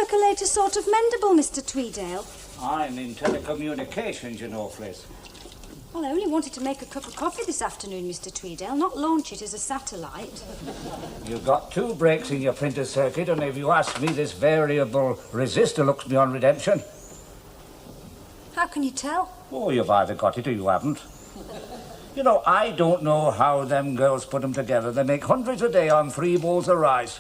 percolator sort of mendable, Mr. Tweedale? I'm in telecommunications, you know, Fliss. Well, I only wanted to make a cup of coffee this afternoon, Mr. Tweedale, not launch it as a satellite. You've got 2 breaks in your printed circuit, and if you ask me, this variable resistor looks beyond redemption. How can you tell? Oh, you've either got it or you haven't. You know, I don't know how them girls put them together. They make hundreds a day on 3 bowls of rice.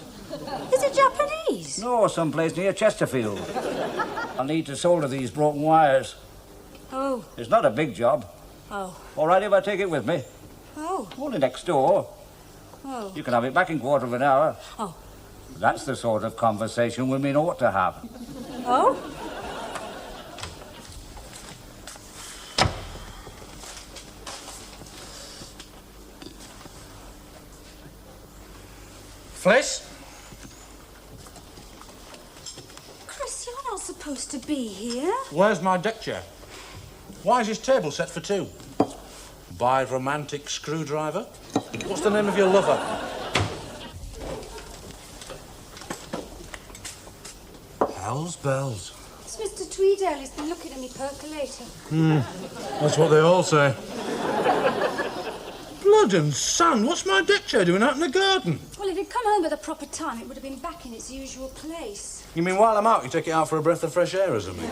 Is it Japanese? No, someplace near Chesterfield. I'll need to solder these broken wires. Oh. It's not a big job. Oh. All right if I take it with me? Oh. Only next door. Oh. You can have it back in quarter of an hour. Oh. That's the sort of conversation women ought to have. Oh? Fliss? Chris, you're not supposed to be here. Where's my deck chair? Why is this table set for 2? Bi-romantic screwdriver? What's the name of your lover? Hell's bells. It's Mr. Tweedale. He's been looking at me percolator. That's what they all say. Blood and sand, what's my deck chair doing out in the garden? Well, if he'd come home at the proper time, it would have been back in its usual place. You mean while I'm out, you take it out for a breath of fresh air or something?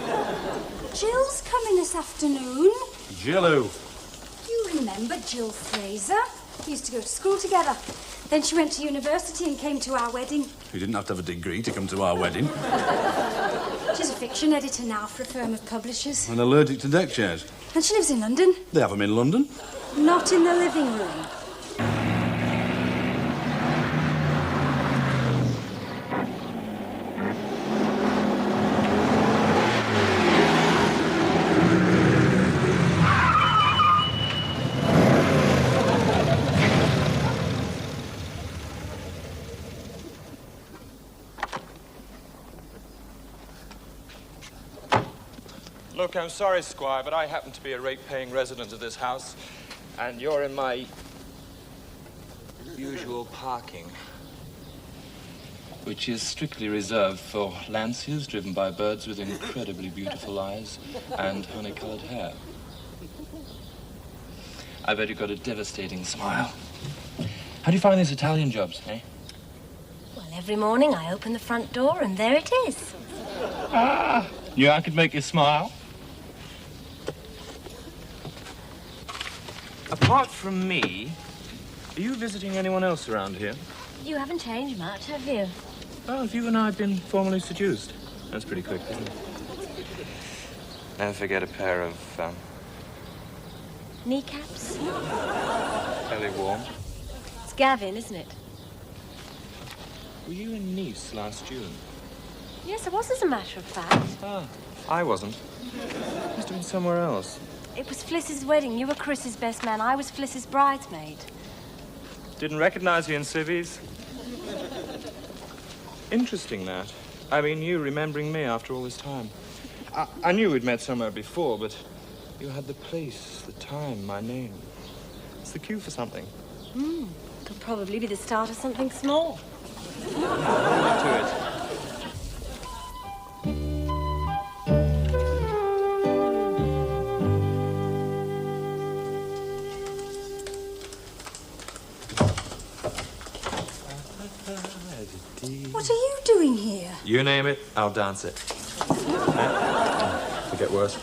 Jill's coming this afternoon. Jill who? You remember Jill Fraser? We used to go to school together. Then she went to university and came to our wedding. You didn't have to have a degree to come to our wedding. She's a fiction editor now for a firm of publishers. And allergic to deck chairs. And she lives in London. They have them in London. Not in the living room. Look, I'm sorry, Squire, but I happen to be a rate-paying resident of this house, and you're in my usual parking, which is strictly reserved for Lanciers driven by birds with incredibly beautiful eyes and honey-colored hair. I bet you've got a devastating smile. How do you find these Italian jobs, eh? Well, every morning I open the front door and there it is. Ah! Knew I could make you smile. Apart from me, are you visiting anyone else around here? You haven't changed much, have you? Well, have you and I been formally seduced? That's pretty quick, isn't it? Never forget a pair of, Kneecaps? fairly warm. It's Gavin, isn't it? Were you in Nice last June? Yes, I was, as a matter of fact. Ah, I wasn't. Must have been somewhere else. It was Fliss's wedding. You were Chris's best man. I was Fliss's bridesmaid. Didn't recognize you in civvies. Interesting, that. I mean, you remembering me after all this time. I knew we'd met somewhere before, but you had the place, the time, my name. It's the cue for something. Could probably be the start of something small. To it. What are you doing here? You name it, I'll dance it. Could get worse.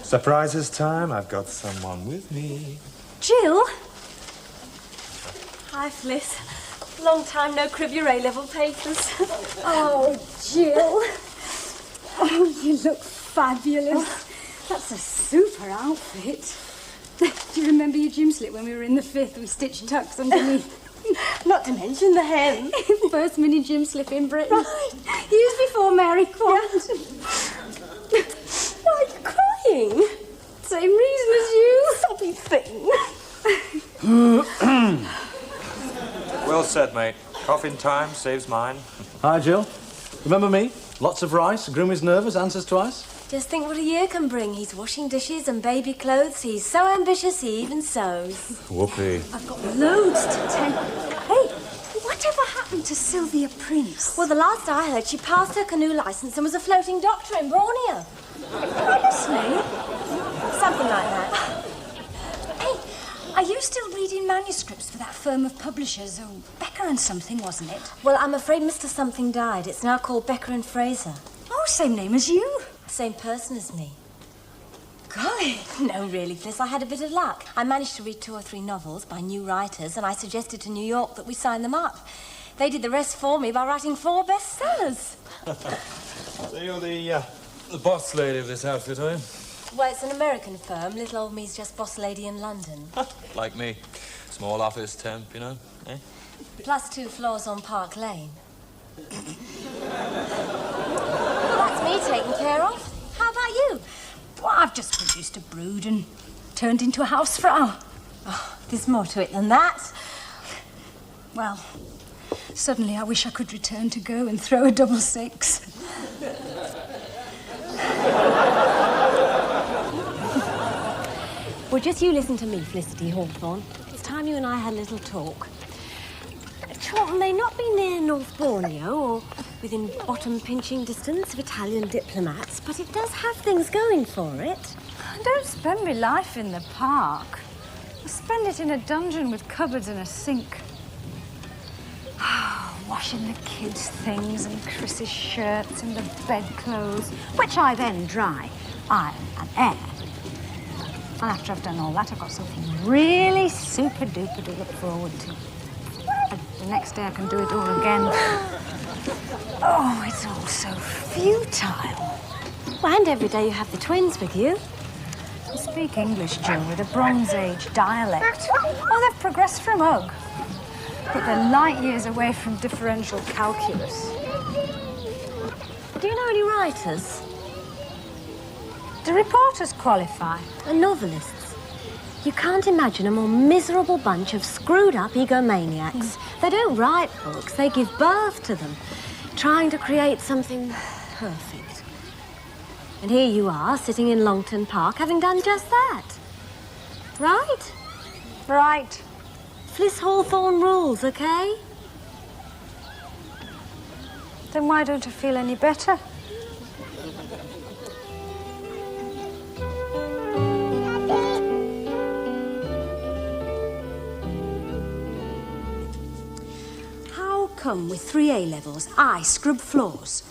Surprises time, I've got someone with me. Jill? Hi, Fliss. Long time no crib your A-level papers. Oh, Jill. Oh, you look fabulous. That's a super outfit. Do you remember your gym slip when we were in the 5th with stitched tucks underneath? Not to mention the hem. First mini gym slip in Britain. Right. Used before Mary Quant. Why are you crying? Same reason as you. Soppy thing. Well said, mate. Coffin time saves mine. Hi, Jill. Remember me? Lots of rice, groom is nervous, answers twice. Just think what a year can bring. He's washing dishes and baby clothes. He's so ambitious he even sews. Whoopee. I've got loads to tell. Hey, whatever happened happened to Sylvia Prince? Well, the last I heard, she passed her canoe licence and was a floating doctor in Borneo. Honestly? Something like that. Hey, are you still reading manuscripts for that firm of publishers? Oh, Becker and something, wasn't it? Well, I'm afraid Mr. Something died. It's now called Becker and Fraser. Oh, same name as you. Same person as me. Golly. No, really, Fliss, I had a bit of luck. I managed to read 2 or 3 novels by new writers, and I suggested to New York that we sign them up. They did the rest for me by writing 4 bestsellers. So you're the boss lady of this outfit, are you? Well, it's an American firm. Little old me's just boss lady in London. Like me. Small office temp, you know, eh? Plus 2 floors on Park Lane. Well, that's me taken care of. How about you? Well, I've just produced a brood and turned into a housefrau. Oh, there's more to it than that. Well, suddenly I wish I could return to go and throw a 6. Well, just you listen to me, Felicity Hawthorne. It's time you and I had a little talk. Chorlton may not be near North Borneo or within bottom-pinching distance of Italian diplomats, but it does have things going for it. I don't spend my life in the park. I spend it in a dungeon with cupboards and a sink. Washing the kids' things and Chris's shirts and the bedclothes, which I then dry, iron and air. And after I've done all that, I've got something really super-duper to look forward to. And the next day I can do it all again. Oh, it's all so futile. Well, and every day you have the twins with you. They speak English, Jill, with a Bronze Age dialect. Oh, they've progressed from Ugg. But they're light years away from differential calculus. Do you know any writers? Do reporters qualify? And novelists? You can't imagine a more miserable bunch of screwed-up egomaniacs. They don't write books, they give birth to them, trying to create something perfect. And here you are, sitting in Longton Park, having done just that. Right? Right. Fliss Hawthorne rules, OK? Then why don't I feel any better? Come with 3 A-levels, I scrub floors,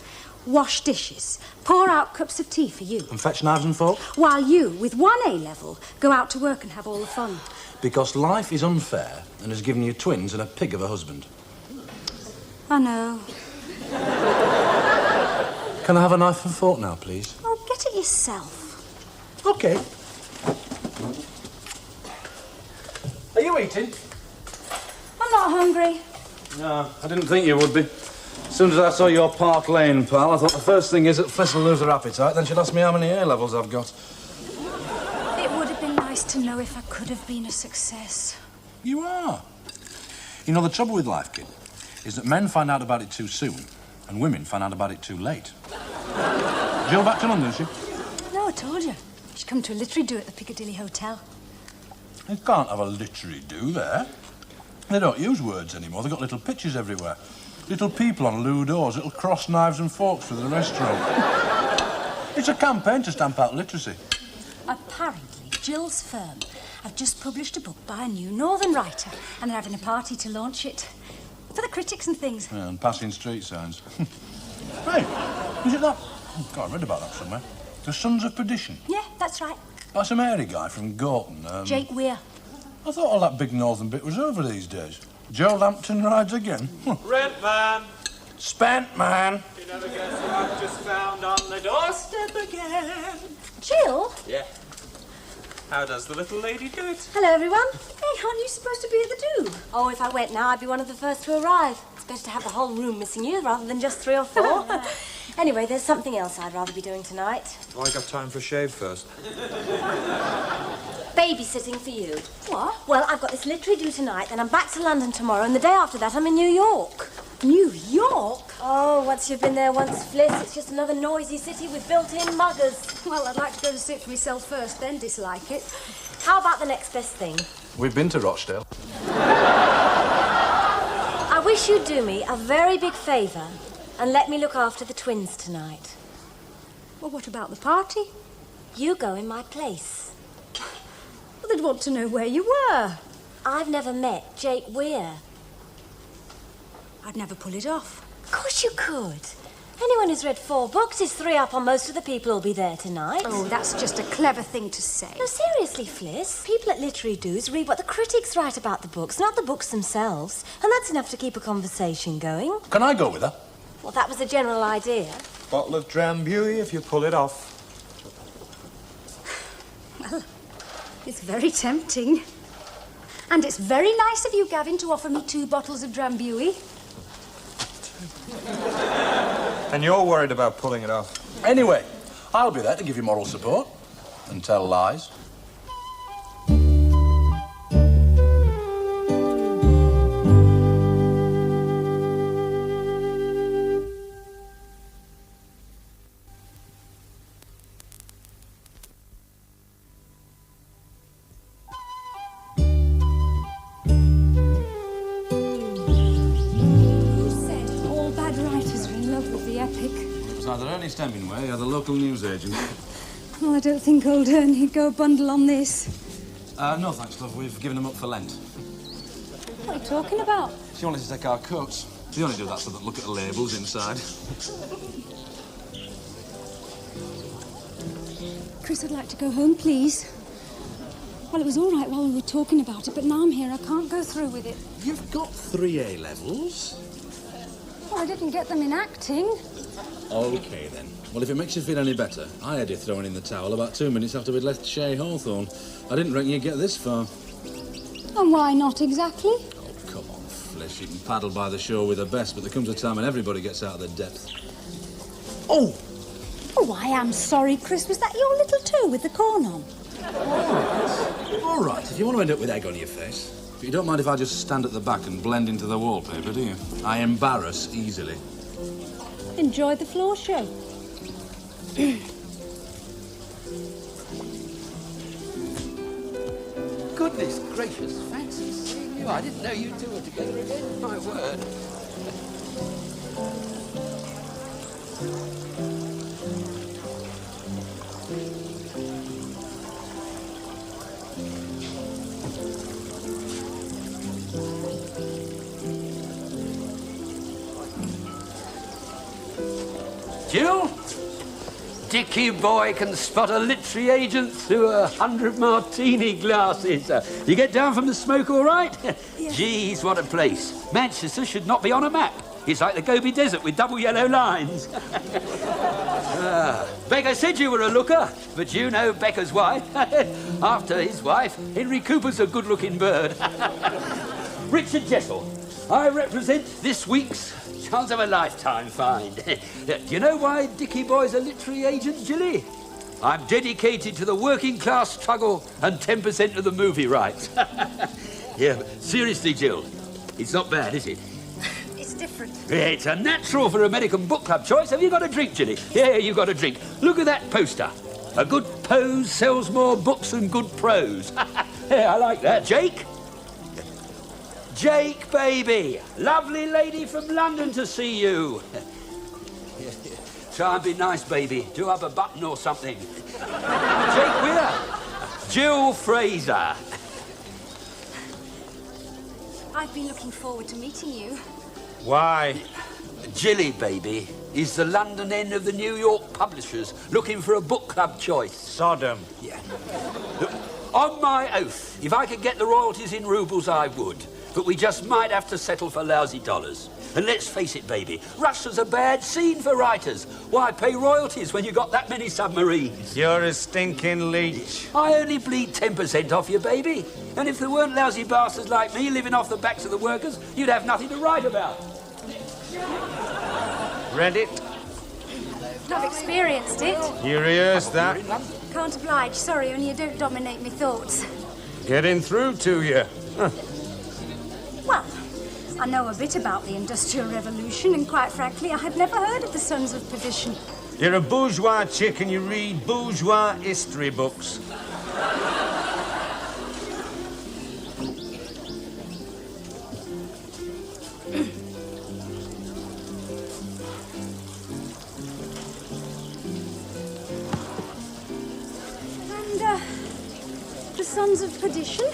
wash dishes, pour out cups of tea for you. And fetch knives and forks? While you, with 1 A-level, go out to work and have all the fun. Because life is unfair and has given you twins and a pig of a husband. I know. Can I have a knife and fork now, please? Oh, get it yourself. OK. Are you eating? I'm not hungry. No, I didn't think you would be. As soon as I saw your Park Lane, pal, I thought the first thing is that Fliss will lose her appetite, then she'll ask me how many A-levels I've got. It would have been nice to know if I could have been a success. You are. You know, the trouble with life, kid, is that men find out about it too soon and women find out about it too late. Jill back to London, is she? No, I told you. She's come to a literary do at the Piccadilly Hotel. You can't have a literary do there. They don't use words anymore. They've got little pictures everywhere. Little people on loo doors, little cross knives and forks for the restaurant. It's a campaign to stamp out literacy. Apparently, Jill's firm have just published a book by a new northern writer, and they're having a party to launch it. For the critics and things. Yeah, and passing street signs. Hey, is it that? Oh, God, I read about that somewhere. The Sons of Perdition. Yeah, that's right. That's a Mary guy from Gorton. Jake Weir. I thought all that big northern bit was over these days. Joe Lampton rides again. Rent man. Spent man. You never guess who I've just found on the doorstep again. Jill? Yeah. How does the little lady do it? Hello, everyone. Hey, aren't you supposed to be at the do? Oh, if I went now, I'd be one of the first to arrive. It's better to have the whole room missing you rather than just 3 or 4. Anyway, there's something else I'd rather be doing tonight. Oh, I got time for a shave first. Babysitting for you. What? Well, I've got this literary due tonight, then I'm back to London tomorrow, and the day after that I'm in New York. New York? Oh, once you've been there once, Fliss, it's just another noisy city with built-in muggers. Well, I'd like to go to see it for myself first, then dislike it. How about the next best thing? We've been to Rochdale. I wish you'd do me a very big favour and let me look after the twins tonight. Well, what about the party? You go in my place. Well, they'd want to know where you were. I've never met Jake Weir. I'd never pull it off. Of course you could. Anyone who's read 4 books is 3 up on most of the people who'll be there tonight. Oh, that's just a clever thing to say. No, seriously, Fliss. People at literary do's read what the critics write about the books, not the books themselves. And that's enough to keep a conversation going. Can I go with her? Well, that was the general idea. Bottle of Drambuie if you pull it off. Well, it's very tempting. And it's very nice of you, Gavin, to offer me 2 bottles of Drambuie. And you're worried about pulling it off. Anyway, I'll be there to give you moral support and tell lies. Either Ernest Hemingway or the local newsagent. Well, I don't think old Ernie'd go a bundle on this. No, thanks, love. We've given him up for Lent. What are you talking about? She wanted to take our coats. They only do that so that look at the labels inside. Chris, I'd like to go home, please. Well, it was all right while we were talking about it, but now I'm here, I can't go through with it. You've got 3 A-levels. Well, I didn't get them in acting. OK, then. Well, if it makes you feel any better, I had you thrown in the towel about 2 minutes after we'd left Shea Hawthorne. I didn't reckon you'd get this far. And why not exactly? Oh, come on, Fliss. You can paddle by the shore with the best, but there comes a time when everybody gets out of the depth. Oh! Oh, I am sorry, Chris. Was that your little toe with the corn on? All right, if you want to end up with egg on your face. But you don't mind if I just stand at the back and blend into the wallpaper, do you? I embarrass easily. Enjoy the floor show. Goodness gracious, fancy seeing you. I didn't know you 2 were together again. My word. Jill? Dicky boy can spot a literary agent through 100 martini glasses. You get down from the smoke all right? Yeah. Geez, what a place. Manchester should not be on a map. It's like the Gobi Desert with double yellow lines. Becker said you were a looker, but you know Becker's wife. After his wife, Henry Cooper's a good-looking bird. Richard Jessel, I represent this week's Chance of a Lifetime find. Do you know why Dicky Boy's a literary agent, Jilly? I'm dedicated to the working class struggle and 10% of the movie rights. Yeah, but seriously, Jill, it's not bad, is it? It's different. Yeah, it's a natural for American Book Club choice. Have you got a drink, Jilly? Yeah, you got a drink. Look at that poster. A good pose sells more books than good prose. Yeah, I like that. Jake? Jake, baby. Lovely lady from London to see you. Try and be nice, baby. Do up a button or something. Jake Weir. Jill Fraser. I've been looking forward to meeting you. Why? Jilly, baby, is the London end of the New York publishers looking for a book club choice. Sodom. Yeah. Look, on my oath, if I could get the royalties in rubles, I would. But we just might have to settle for lousy dollars. And let's face it, baby, Russia's a bad scene for writers. Why pay royalties when you got that many submarines? You're a stinking leech. I only bleed 10% off you, baby. And if there weren't lousy bastards like me living off the backs of the workers, you'd have nothing to write about. Read it? I've experienced it. You rehearsed that? Can't oblige. Sorry, only you don't dominate me thoughts. Getting through to you. Well, I know a bit about the Industrial Revolution, and quite frankly, I had never heard of the Sons of Perdition. You're a bourgeois chick and you read bourgeois history books. sons of perdition?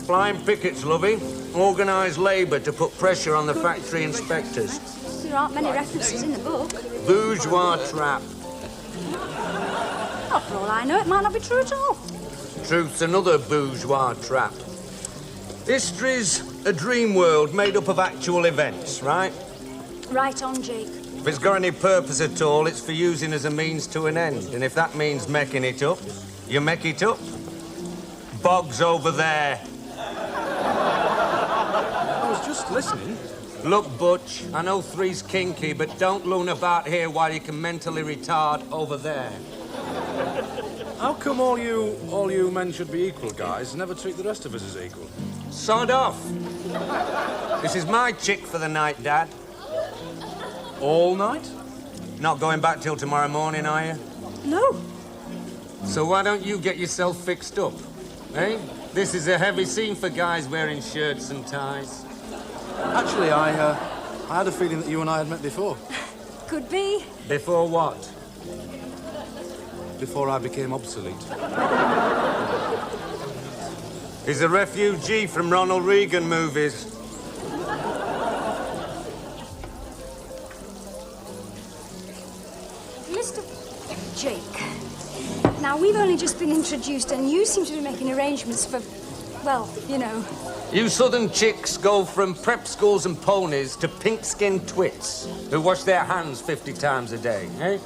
Flying pickets, lovey. Organised labour to put pressure on the factory inspectors. There aren't many references in the book. Bourgeois trap. Oh, for all I know, it might not be true at all. Truth's another bourgeois trap. History's a dream world made up of actual events, right? Right on, Jake. If it's got any purpose at all, it's for using as a means to an end. And if that means making it up, you make it up. Bog's over there. I was just listening. Look, Butch, I know three's kinky, but don't loon about here while you can mentally retard over there. How come all you men should be equal, guys, and never treat the rest of us as equal? Sod off. This is my chick for the night, Dad. All night? Not going back till tomorrow morning, are you? No. So why don't you get yourself fixed up, eh? This is a heavy scene for guys wearing shirts and ties. Actually, I had a feeling that you and I had met before. Could be. Before what? Before I became obsolete. He's a refugee from Ronald Reagan movies. Mr. Jake, now we've only just been introduced and you seem to be making arrangements for, well, you know. You southern chicks go from prep schools and ponies to pink-skinned twits who wash their hands 50 times a day, eh?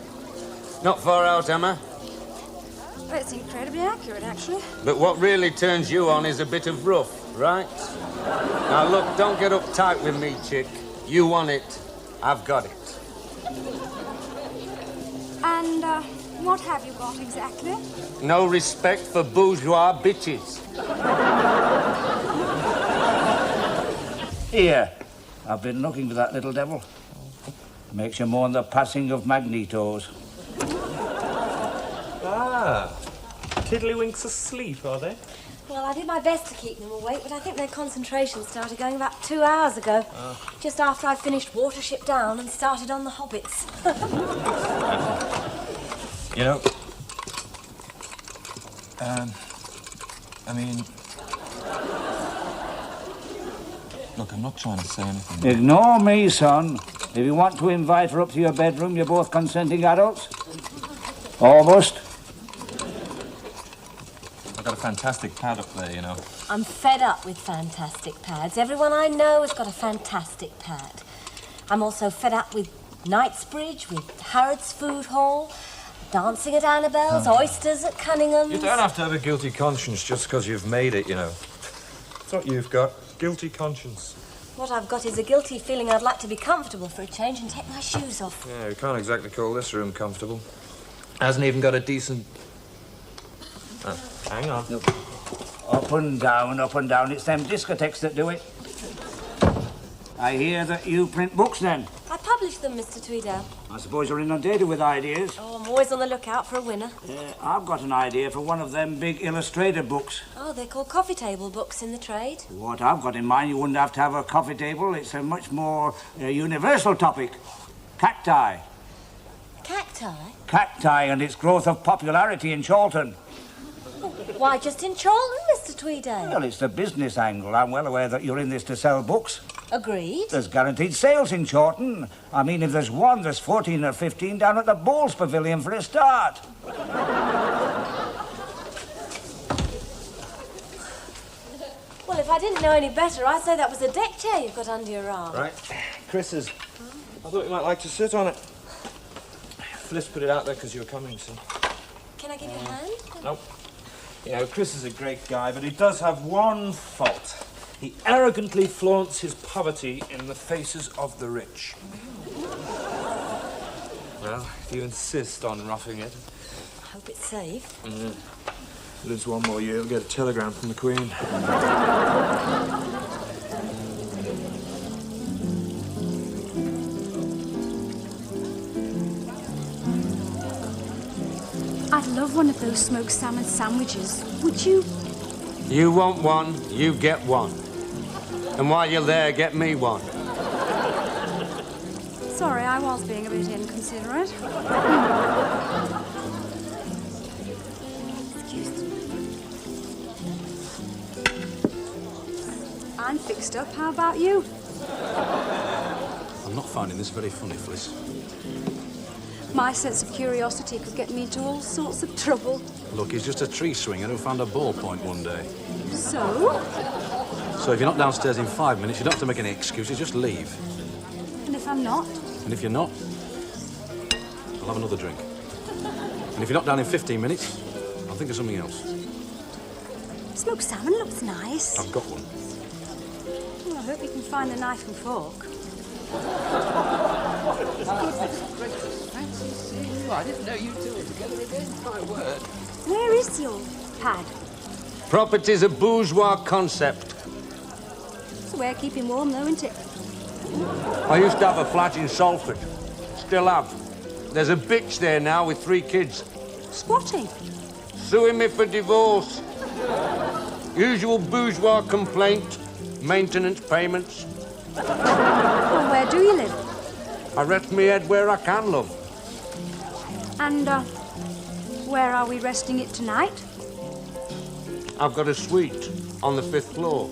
Not far out, Emma. It's incredibly accurate, actually. But what really turns you on is a bit of rough, right? Now, look, don't get uptight with me, chick. You want it, I've got it. And, what have you got exactly? No respect for bourgeois bitches. Here, I've been looking for that little devil. Makes you mourn the passing of magnetos. Ah, tiddlywinks asleep, are they? Well, I did my best to keep them awake, but I think their concentration started going about 2 hours ago. Just after I finished Watership Down and started on the Hobbits. You know, I mean... Look, I'm not trying to say anything. Ignore me, son. If you want to invite her up to your bedroom, you're both consenting adults. Almost. I've got a fantastic pad up there, you know. I'm fed up with fantastic pads. Everyone I know has got a fantastic pad. I'm also fed up with Knightsbridge, with Harrods Food Hall, dancing at Annabelle's, oysters at Cunningham's. you don't have to have a guilty conscience just because you've made it, you know. That's what you've got. Guilty conscience. What I've got is a guilty feeling I'd like to be comfortable for a change and take my shoes off. Yeah, you can't exactly call this room comfortable. Hasn't even got a decent... Oh, hang on. Look, up and down, up and down. It's them discotheques that do it. I hear that you print books, then. I published them, Mr. Tweedale. I suppose you're inundated with ideas. Oh, I'm always on the lookout for a winner. I've got an idea for one of them big illustrator books. Oh, they're called coffee table books in the trade. What I've got in mind, you wouldn't have to have a coffee table. It's a much more universal topic. Cacti. Cacti? Cacti and its growth of popularity in Chorlton. Why, just in Chorlton, Mr. Tweedale? Well, it's the business angle. I'm well aware that you're in this to sell books. Agreed. There's guaranteed sales in Chorlton. I mean, if there's one, there's 14 or 15 down at the Bowls Pavilion for a start. Well, if I didn't know any better, I'd say that was a deck chair you've got under your arm. Right. Chris's. I thought you might like to sit on it. Fliss put it out there because you were coming, so... Can I give you a hand? Nope. You know, Chris is a great guy, but he does have one fault. He arrogantly flaunts his poverty in the faces of the rich. Well, if you insist on roughing it... I hope it's safe. Lives one more year, he'll get a telegram from the Queen. I'd love one of those smoked salmon sandwiches. Would you? You want one, you get one. And while you're there, get me one. Sorry, I was being a bit inconsiderate. Excuse me. fixed up. How about you? I'm not finding this very funny, Fliss. My sense of curiosity could get me into all sorts of trouble. Look, he's just a tree swinger who found a ballpoint one day. So? So if you're not downstairs in 5 minutes, you don't have to make any excuses, just leave. And if I'm not? And if you're not, I'll have another drink. And if you're not down in 15 minutes, I'll think of something else. Smoked salmon looks nice. I've got one. Well, I hope you can find the knife and fork. I didn't know you two were together again, my word. Where is your pad? Property's a bourgeois concept. It's a way of keeping warm, though, isn't it? I used to have a flat in Salford. Still have. There's a bitch there now with 3 kids. Squatting. Suing me for divorce. Usual bourgeois complaint. Maintenance payments. Well, where do you live? I rest me head where I can, love. And, where are we resting it tonight? I've got a suite on the 5th floor.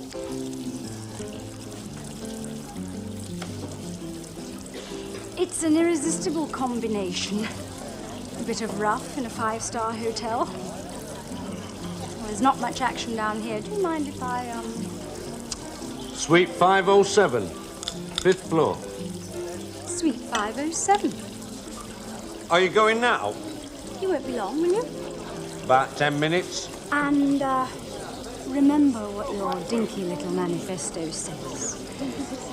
It's an irresistible combination. A bit of rough in a 5-star hotel. Well, there's not much action down here. Do you mind if I, Suite 507, 5th floor. Suite 507. Are you going now? You won't be long, will you? About 10 minutes. And, remember what your dinky little manifesto says.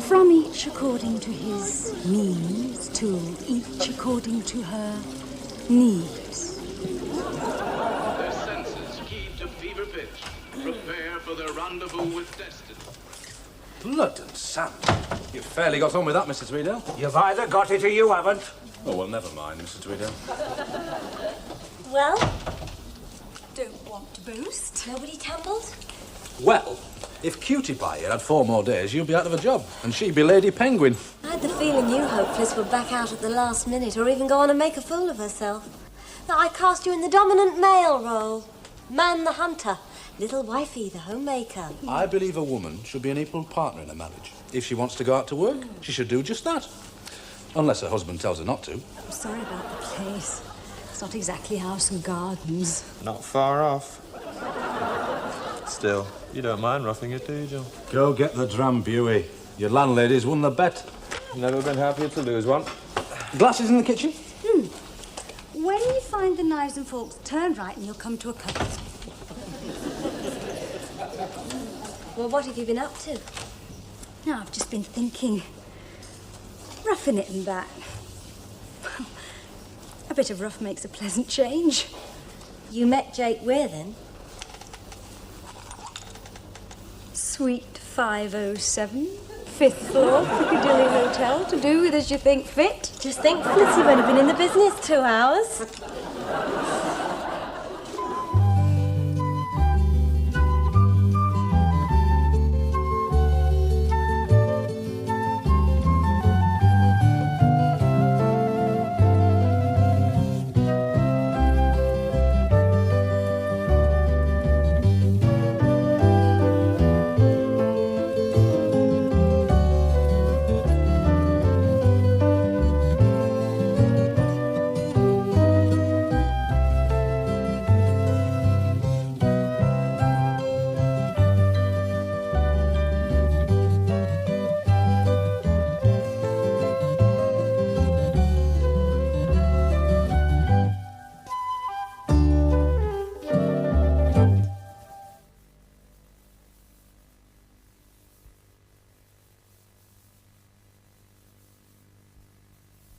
From each according to his means, to each according to her needs. Their senses keyed to fever pitch. Prepare for the rendezvous with destiny. Blood and sand. You've fairly got on with that, Mr. Tweedale. You've either got it or you haven't. Oh, well, never mind, Mr. Tweedale. Well, Don't want to boast. nobody tumbled? Well, if Cutie Pie here had 4 more days, you'd be out of a job, and she'd be Lady Penguin. I had the feeling you hopeless would back out at the last minute or even go on and make a fool of herself. That I cast you in the dominant male role. Man the hunter. Little wifey the homemaker. I believe a woman should be an equal partner in a marriage. If she wants to go out to work, she should do just that. Unless her husband tells her not to. I'm sorry about the place. It's not exactly house and gardens. Not far off. Still, you don't mind roughing it, do you, Joe? Go get the dram, Buey. Your landlady's won the bet. Never been happier to lose one. Glasses in the kitchen? When you find the knives and forks, turn right and you'll come to a cupboard. Well, what have you been up to? No, I've just been thinking. Roughing it and that. A bit of rough makes a pleasant change. You met Jake where, then? Suite 507, 5th floor, Piccadilly Hotel, to do with as you think fit. Just think, Phyllis, you've only been in the business 2 hours.